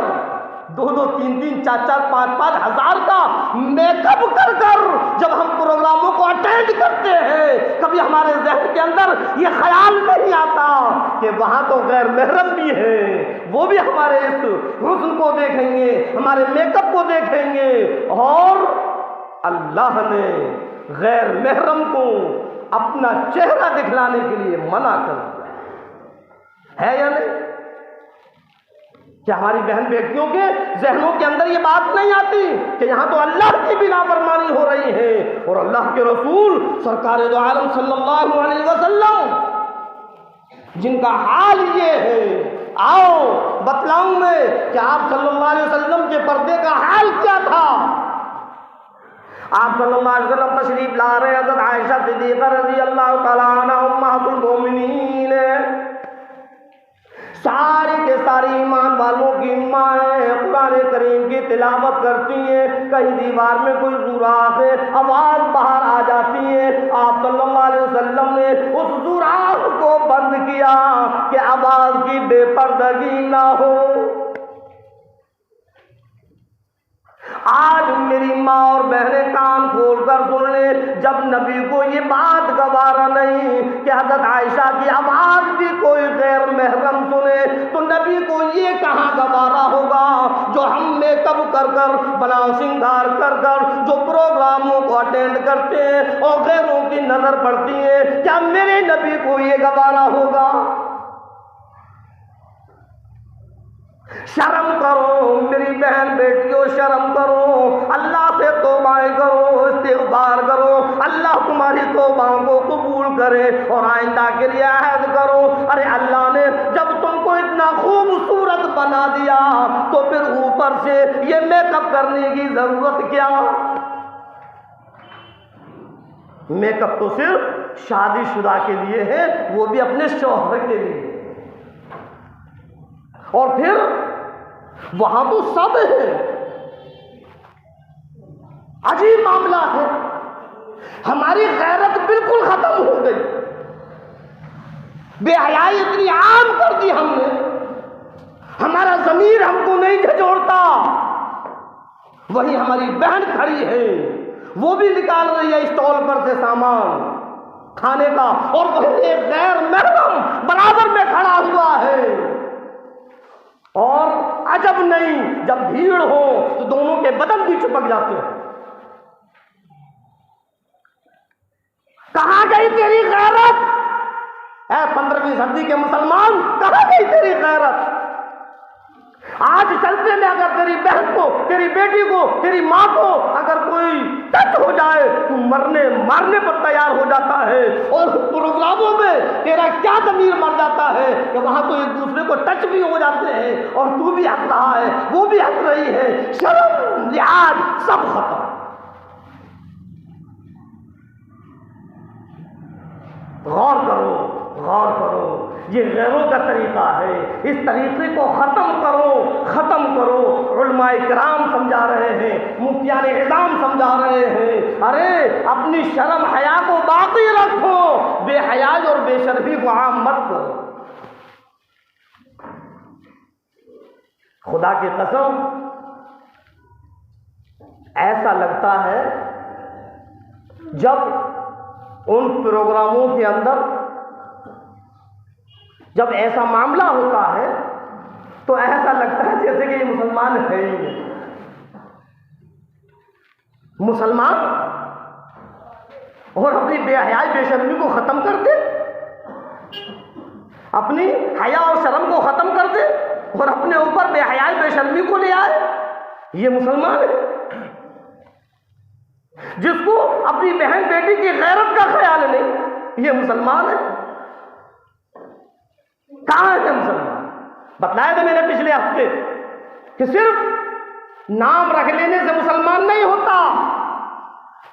Speaker 1: دو دو تین تین چار چار پانچ پانچ ہزار کا میک اپ کر کر جب ہم پروگراموں کو اٹینڈ کرتے ہیں، کبھی ہمارے ذہن کے اندر یہ خیال نہیں آتا کہ وہاں تو غیر محرم بھی ہے، وہ بھی ہمارے اس حسن کو دیکھیں گے، ہمارے میک اپ کو دیکھیں گے۔ اور اللہ نے غیر محرم کو اپنا چہرہ دکھلانے کے لیے منع کر دیا ہے یا نہیں؟ کیا ہماری بہن بیٹیوں کے ذہنوں کے اندر یہ بات نہیں آتی کہ یہاں تو اللہ کی بھی نافرمانی ہو رہی ہے، اور اللہ کے رسول سرکار دو عالم صلی اللہ علیہ وسلم جن کا حال یہ ہے، آؤ بتلاؤں میں کہ آپ صلی اللہ علیہ وسلم کے پردے کا حال کیا تھا۔ آپ صلی اللہ علیہ وسلم تشریف لا رہے ہیں، حضرت عائشہ صدیقہ رضی اللہ تعالیٰ عنہ امہات المومنین، ساری کے ساری ایمان والوں کی مائیں قرآن کریم کی تلاوت کرتی ہیں، کہیں دیوار میں کوئی سوراخ ہے، آواز باہر آ جاتی ہے، آپ صلی اللہ علیہ وسلم نے اس سوراخ کو بند کیا کہ آواز کی بے پردگی نہ ہو۔ آج میری ماں اور بہنیں کان کھول کر سن لیں، جب نبی کو یہ بات گوارا نہیں کہ حضرت عائشہ کی آواز بھی کوئی غیر محرم سنے، تو نبی کو یہ کہاں گوارا ہوگا جو ہم میک اپ کر کر بنا سنگار کر کر جو پروگراموں کو اٹینڈ کرتے ہیں اور غیروں کی نظر پڑتی ہے، کیا میرے نبی کو یہ گوارا ہوگا؟ شرم کرو میری بہن بیٹیوں، شرم کرو، اللہ سے توبہ کرو، استغفار کرو، اللہ تمہاری توبہ کو قبول کرے اور آئندہ کے لیے عہد کرو۔ ارے اللہ نے جب تم کو اتنا خوبصورت بنا دیا تو پھر اوپر سے یہ میک اپ کرنے کی ضرورت کیا؟ میک اپ تو صرف شادی شدہ کے لیے ہے، وہ بھی اپنے شوہر کے لیے، اور پھر وہاں تو سب ہے۔ عجیب معاملہ ہے، ہماری غیرت بالکل ختم ہو گئی، بے حیائی اتنی عام کر دی ہم نے، ہمارا ضمیر ہم کو نہیں جھنجھوڑتا۔ وہی ہماری بہن کھڑی ہے، وہ بھی نکال رہی ہے اسٹال پر سے سامان کھانے کا، اور وہی ایک غیر محرم برابر میں کھڑا ہوا ہے، اور عجب نہیں جب بھیڑ ہو تو دونوں کے بدن بھی چپک جاتے ہیں۔ کہاں گئی تیری غیرت؟ اے 15ویں صدی کے مسلمان، کہاں گئی تیری غیرت؟ آج چلتے میں اگر تیری بہن کو، تیری بیٹی کو، تیری ماں کو اگر کوئی ٹچ ہو جائے تو مارنے پر تیار ہو جاتا ہے، اور پروگراموں میں تیرا کیا ضمیر مر جاتا ہے کہ وہاں تو ایک دوسرے کو ٹچ بھی ہو جاتے ہیں، اور تو بھی ہنس رہا ہے، وہ بھی ہنس رہی ہے، شرم لحاظ سب ختم۔ غور کرو، غور کرو، یہ غیروں کا طریقہ ہے، اس طریقے کو ختم کرو، ختم کرو۔ علماء کرام سمجھا رہے ہیں، مفتیان اعظام سمجھا رہے ہیں، ارے اپنی شرم حیا کو باقی رکھو، بے حیائی اور بے شرفی کو عام مت کرو۔ خدا کی قسم ایسا لگتا ہے جب ان پروگراموں کے اندر جب ایسا معاملہ ہوتا ہے تو ایسا لگتا ہے جیسے کہ یہ مسلمان ہے ہی نہیں۔ مسلمان اور اپنی بے حیائی بے شرمی کو ختم کر دے، اپنی حیا اور شرم کو ختم کر دے اور اپنے اوپر بے حیائی بے شرمی کو لے آئے، یہ مسلمان ہے؟ جس کو اپنی بہن بیٹی کی غیرت کا خیال نہیں، یہ مسلمان ہے؟ کہاں ہے مسلمان؟ بتلایا تھا میں نے پچھلے ہفتے کہ صرف نام رکھ لینے سے مسلمان نہیں ہوتا،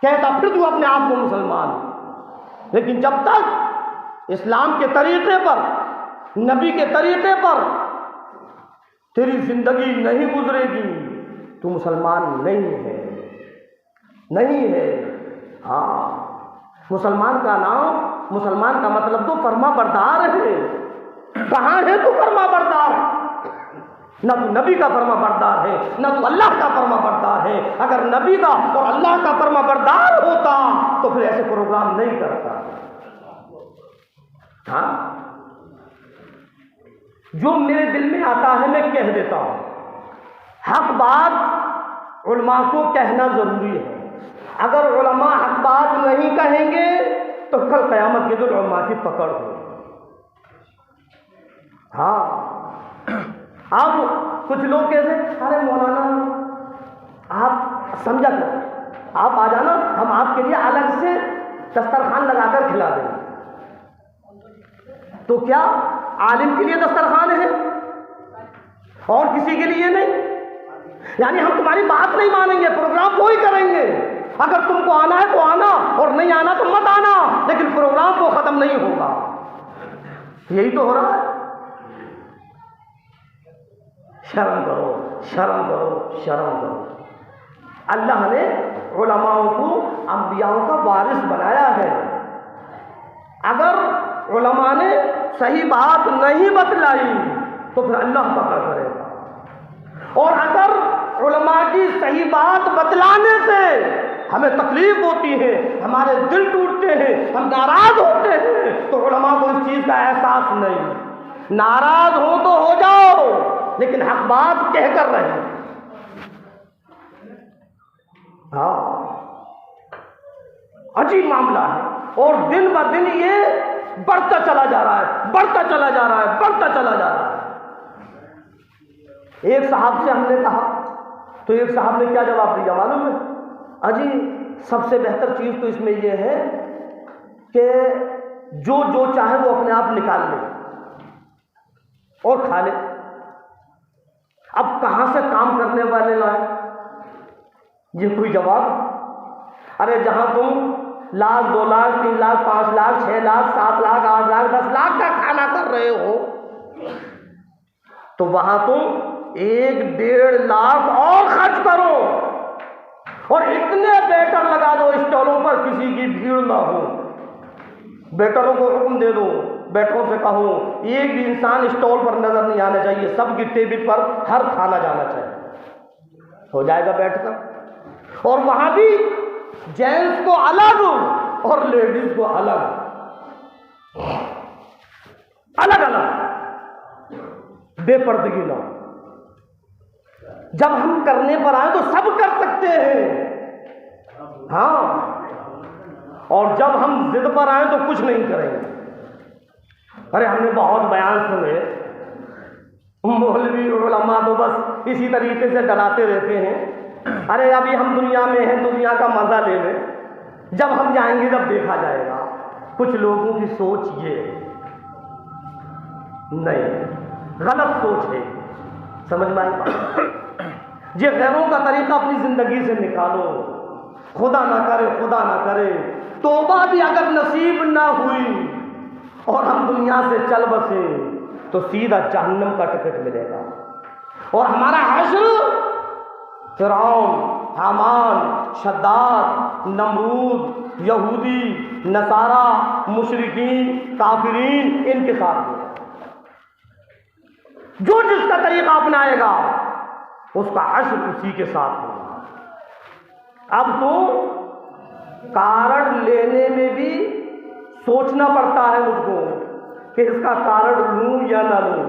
Speaker 1: کہتا پھر تو اپنے آپ کو مسلمان، لیکن جب تک اسلام کے طریقے پر، نبی کے طریقے پر تیری زندگی نہیں گزرے گی تو مسلمان نہیں ہے، نہیں ہے۔ ہاں، مسلمان کا نام، مسلمان کا مطلب تو فرما بردار ہے۔ کہاں ہے تو فرما بردار؟ نہ تو نبی کا فرما بردار ہے نہ تو اللہ کا فرما بردار ہے. اگر نبی کا اور اللہ کا فرما بردار ہوتا تو پھر ایسے پروگرام نہیں کرتا. ہاں جو میرے دل میں آتا ہے میں کہہ دیتا ہوں. حق بات علماء کو کہنا ضروری ہے. اگر علماء حق بات نہیں کہیں گے تو کل قیامت کے دن علماء کی پکڑ ہو. ہاں اب کچھ لوگ کیسے ارے مولانا آپ سمجھا کرو, آپ آ جانا, ہم آپ کے لیے الگ سے دسترخوان لگا کر کھلا دیں گے. تو کیا عالم کے لیے دسترخوان ہے اور کسی کے لیے نہیں؟ یعنی ہم تمہاری بات نہیں مانیں گے, پروگرام وہی کریں گے. اگر تم کو آنا ہے تو آنا اور نہیں آنا تو مت آنا, لیکن پروگرام وہ ختم نہیں ہوگا. یہی تو ہو رہا ہے. شرم کرو شرم کرو شرم کرو. اللہ نے علماء کو انبیاء کا وارث بنایا ہے. اگر علماء نے صحیح بات نہیں بتلائی تو پھر اللہ پکڑ کرے گا. اور اگر علماء کی صحیح بات بتلانے سے ہمیں تکلیف ہوتی ہے, ہمارے دل ٹوٹتے ہیں, ہم ناراض ہوتے ہیں, تو علماء کو اس چیز کا احساس نہیں. ناراض ہو تو ہو جاؤ لیکن حق بات کہہ کر رہے. ہاں عجیب معاملہ ہے اور دن بہ دن یہ بڑھتا چلا جا رہا ہے, بڑھتا چلا جا رہا ہے, بڑھتا چلا جا رہا ہے. ایک صاحب سے ہم نے کہا تو ایک صاحب نے کیا جواب دیا معلوم ہے؟ اجی سب سے بہتر چیز تو اس میں یہ ہے کہ جو جو چاہے وہ اپنے آپ نکال لے اور کھا لے. اب کہاں سے کام کرنے والے لائیں؟ یہ کوئی جواب؟ ارے جہاں تم لاکھ 2 لاکھ 3 لاکھ 5 لاکھ 6 لاکھ 7 لاکھ 8 لاکھ 10 لاکھ کا کھانا کر رہے ہو تو وہاں تم 1-1.5 لاکھ اور خرچ کرو اور اتنے بیٹر لگا دو اسٹالوں پر کسی کی بھیڑ نہ ہو. بیٹروں کو حکم دے دو, بیٹروں سے کہو ایک بھی انسان اسٹال پر نظر نہیں آنا چاہیے, سب کی ٹیبل پر ہر کھانا جانا چاہیے. ہو جائے گا بیٹھ کر. اور وہاں بھی جینٹس کو الگ اور لیڈیز کو الگ الگ الگ, بے پردگی نہ. جب ہم کرنے پر آئیں تو سب کر سکتے ہیں, ہاں, اور جب ہم ضد پر آئیں تو کچھ نہیں کریں گے. ارے ہم نے بہت بیان سنے, مولوی علماء تو بس اسی طریقے سے ڈراتے رہتے ہیں. ارے ابھی ہم دنیا میں ہیں, دنیا کا مزہ لے لیں, جب ہم جائیں گے جب دیکھا جائے گا. کچھ لوگوں کی سوچ یہ نہیں, غلط سوچ ہے, سمجھ میں آئی؟ یہ غیروں کا طریقہ اپنی زندگی سے نکالو. خدا نہ کرے خدا نہ کرے توبہ بھی اگر نصیب نہ ہوئی اور ہم دنیا سے چل بسے تو سیدھا جہنم کا ٹکٹ ملے گا. اور ہمارا حشر فرعون, حامان, شداد, نمرود, یہودی, نصارہ, مشرکین, کافرین, ان کے ساتھ ہوگا. جو جس کا طریقہ اپنائے گا اس کا حشر اسی کے ساتھ ہوگا. اب تو کارڈ لینے میں بھی سوچنا پڑتا ہے مجھ کو کہ اس کا کارڈ لوں یا نہ لوں,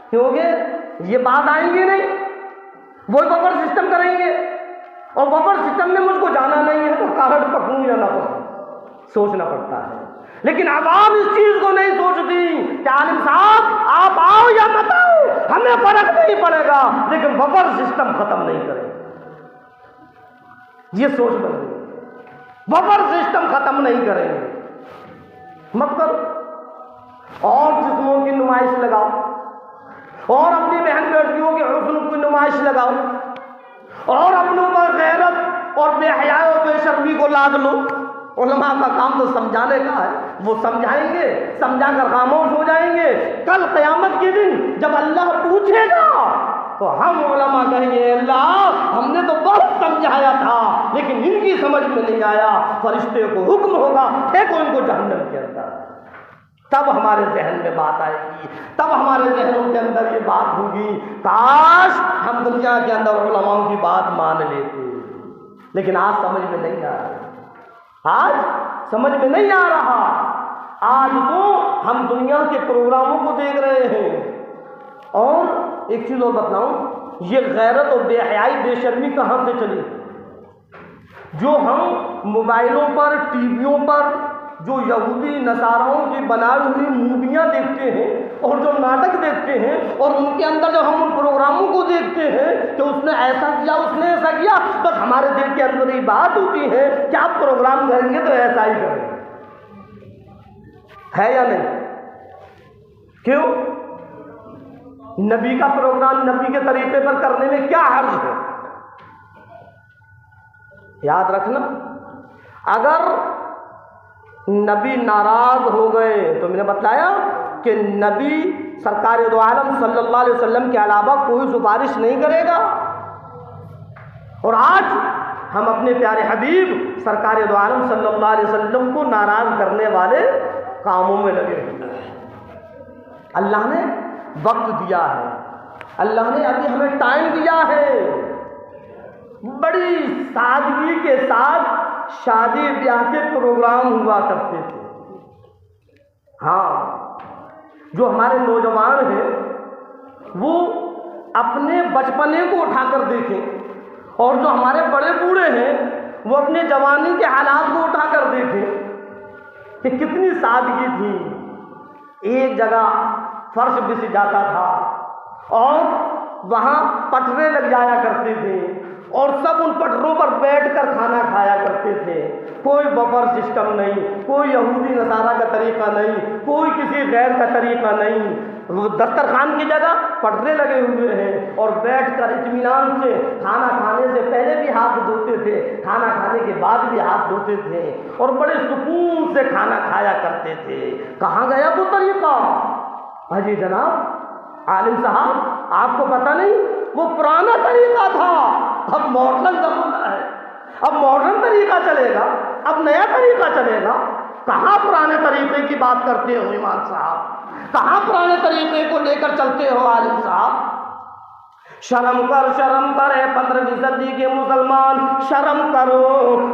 Speaker 1: کیونکہ یہ بات آئیں گے نہیں, وہ بفر سسٹم کریں گے اور بفر سسٹم میں مجھ کو جانا نہیں ہے تو کارڈ پکڑوں یا نہ پکڑوں, سوچنا پڑتا ہے. لیکن عوام اس چیز کو نہیں سوچتی کہ عالم صاحب آپ آؤ یا مت آؤ ہمیں فرق نہیں پڑے گا, لیکن بفر سسٹم ختم نہیں کرے. یہ سوچ بن گئی, بفر سسٹم ختم نہیں کریں گے. مت کرو, اور جسموں کی نمائش لگاؤ اور اپنی بہن بیٹیوں کے حسن کی نمائش لگاؤ اور اپنوں پر غیرت اور بے حیائی اور بے شرمی کو لاد لو. علماء کا کام تو سمجھانے کا ہے, وہ سمجھائیں گے, سمجھا کر خاموش ہو جائیں گے. کل قیامت کے دن جب اللہ پوچھے گا تو ہم علماء کہیں گے اللہ ہم نے تو بہت سمجھایا تھا لیکن ان کی سمجھ میں نہیں آیا. فرشتے کو حکم ہوگا پھینکو ان کو جہنم کے اندر. تب ہمارے ذہن میں بات آئے گی، تب ہمارے ذہنوں کے اندر یہ بات ہوگی کاش ہم دنیا کے اندر علماء کی بات مان لیتے، لیکن آج سمجھ میں نہیں آ رہا، آج سمجھ میں نہیں آ رہا۔ آج تو ہم دنیا کے پروگراموں کو دیکھ رہے ہیں۔ اور ایک چیز اور بتلاؤں، یہ غیرت اور بے حیائی بے شرمی کہاں سے چلی؟ جو ہم موبائلوں پر ٹی ویوں پر جو یہودی نصاراؤں کی بنائی ہوئی موویاں دیکھتے ہیں اور جو ناٹک دیکھتے ہیں، اور ان کے اندر جب ہم ان پروگراموں کو دیکھتے ہیں کہ اس نے ایسا کیا، اس نے ایسا کیا، بس ہمارے دل کے اندر یہ بات ہوتی ہے کہ آپ پروگرام کریں گے تو ایسا ہی کریں، ہے یا نہیں؟ کیوں؟ نبی کا پروگرام نبی کے طریقے پر کرنے میں کیا حرج ہے؟ یاد رکھنا، اگر نبی ناراض ہو گئے تو میں نے بتایا کہ نبی سرکار دو عالم صلی اللہ علیہ وسلم کے علاوہ کوئی سفارش نہیں کرے گا۔ اور آج ہم اپنے پیارے حبیب سرکار دو عالم صلی اللہ علیہ وسلم کو ناراض کرنے والے کاموں میں لگے ہوئے ہیں۔ اللہ نے وقت دیا ہے، اللہ نے ابھی ہمیں ٹائم دیا ہے۔ بڑی سادگی کے ساتھ شادی بیاہ کے پروگرام ہوا کرتے تھے۔ ہاں، جو ہمارے نوجوان ہیں وہ اپنے بچپنے کو اٹھا کر دیکھیں، اور جو ہمارے بڑے بوڑھے ہیں وہ اپنے جوانی کے حالات کو اٹھا کر دیکھیں کہ کتنی سادگی تھی۔ ایک جگہ فرش بچھ جاتا تھا اور وہاں پٹرے لگ جایا کرتے تھے، اور سب ان پٹروں پر بیٹھ کر کھانا کھایا کرتے تھے۔ کوئی بفر سسٹم نہیں، کوئی یہودی نصارہ کا طریقہ نہیں، کوئی کسی غیر کا طریقہ نہیں۔ وہ دسترخوان کی جگہ پٹرے لگے ہوئے ہیں، اور بیٹھ کر اطمینان سے کھانا کھانے سے پہلے بھی ہاتھ دھوتے تھے، کھانا کھانے کے بعد بھی ہاتھ دھوتے تھے، اور بڑے سکون سے کھانا کھایا کرتے تھے۔ کہاں گیا وہ طریقہ؟ جی جناب عالم صاحب، آپ کو پتہ نہیں، وہ پرانا طریقہ تھا، اب ماڈرن زمانہ ہے، اب ماڈرن طریقہ چلے گا، اب نیا طریقہ چلے گا۔ کہاں پرانے طریقے کی بات کرتے ہو امام صاحب؟ کہاں پرانے طریقے کو لے کر چلتے ہو عالم صاحب؟ شرم کر اے 15ویں صدی کے مسلمان، شرم کرو۔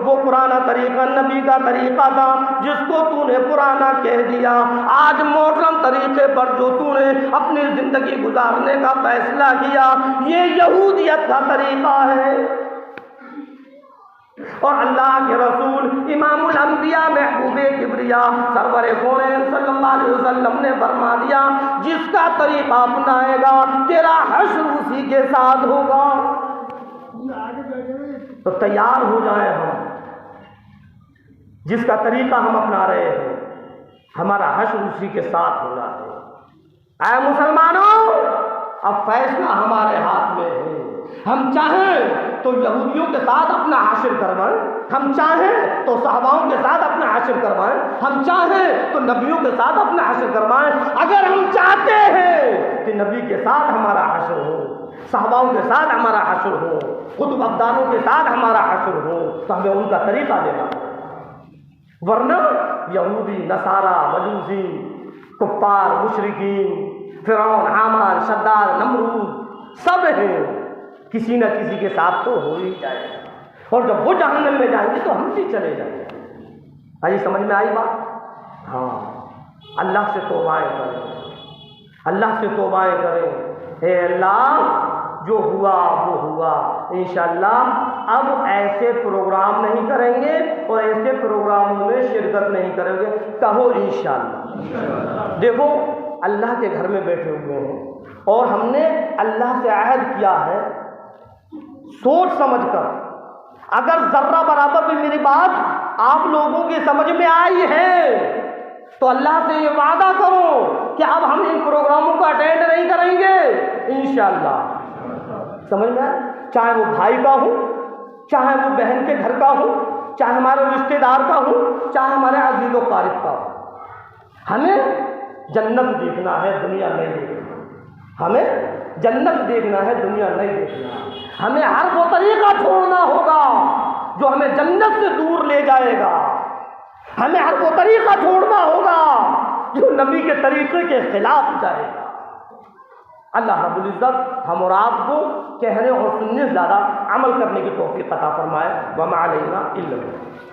Speaker 1: وہ پرانا طریقہ نبی کا طریقہ تھا جس کو تو نے پرانا کہہ دیا۔ آج ماڈرن طریقے پر جو تو نے اپنی زندگی گزارنے کا فیصلہ کیا، یہ یہودیت کا طریقہ ہے۔ اور اللہ کے رسول امام الانبیاء محبوب کبریا سرور کونین صلی اللہ علیہ وسلم نے فرما دیا، جس کا طریقہ اپنائے گا تیرا حشر اسی کے ساتھ ہوگا۔ تو تیار ہو جائیں ہم، جس کا طریقہ ہم اپنا رہے ہیں ہمارا حشر اسی کے ساتھ ہونا ہے۔ اے مسلمانوں، اب فیصلہ ہمارے ہاتھ میں ہے۔ ہم چاہیں تو یہودیوں کے ساتھ اپنا حشر کروائیں، ہم چاہیں تو صحاباؤں کے ساتھ اپنا حشر کروائیں، ہم چاہیں تو نبیوں کے ساتھ اپنا حشر کروائیں۔ اگر ہم چاہتے ہیں کہ نبی کے ساتھ ہمارا حشر ہو، صحاباؤں کے ساتھ ہمارا حشر ہو، قطب ابدالوں کے ساتھ ہمارا حشر ہو، تو ہمیں ان کا طریقہ لینا ہے۔ ورنہ یہودی، نصارہ، مجوسی، کفار، مشرکین، فرعون، حامان، شداد، نمرود سب ہیں، کسی نہ کسی کے ساتھ تو ہو ہی جائے گا، اور جب وہ جہنم میں جائیں گے تو ہم بھی چلے جائیں گے۔ آئی سمجھ میں آئی بات؟ ہاں، اللہ سے توبائیں کریں، اللہ سے توبائیں کریں۔ اے اللہ، جو ہوا وہ ہوا، انشاءاللہ اب ایسے پروگرام نہیں کریں گے اور ایسے پروگراموں میں شرکت نہیں کریں گے۔ کہو انشاءاللہ۔ دیکھو، اللہ کے گھر میں بیٹھے ہوئے ہیں اور ہم نے اللہ سے عہد کیا ہے، سوچ سمجھ کر، اگر ذرہ برابر بھی میری بات آپ لوگوں کی سمجھ میں آئی ہے تو اللہ سے یہ وعدہ کرو کہ اب ہم ان پروگراموں کو اٹینڈ نہیں کریں گے انشاءاللہ۔ سمجھ میں آئے؟ چاہے وہ بھائی کا ہو، چاہے وہ بہن کے گھر کا ہو، چاہے ہمارے رشتہ دار کا ہو، چاہے ہمارے عزیز و قارب کا ہو، ہمیں جنت دیکھنا ہے، دنیا نہیں دیکھنا۔ ہمیں جنت دیکھنا ہے، دنیا نہیں دیکھنا۔ ہمیں ہر وہ طریقہ چھوڑنا ہوگا جو ہمیں جنت سے دور لے جائے گا۔ ہمیں ہر وہ طریقہ چھوڑنا ہوگا جو نبی کے طریقے کے خلاف جائے گا۔ اللہ رب العزت ہم اور آپ کو کہنے اور سننے سے زیادہ عمل کرنے کی توفیق عطا فرمائے۔ وما علینا الا البلاغ۔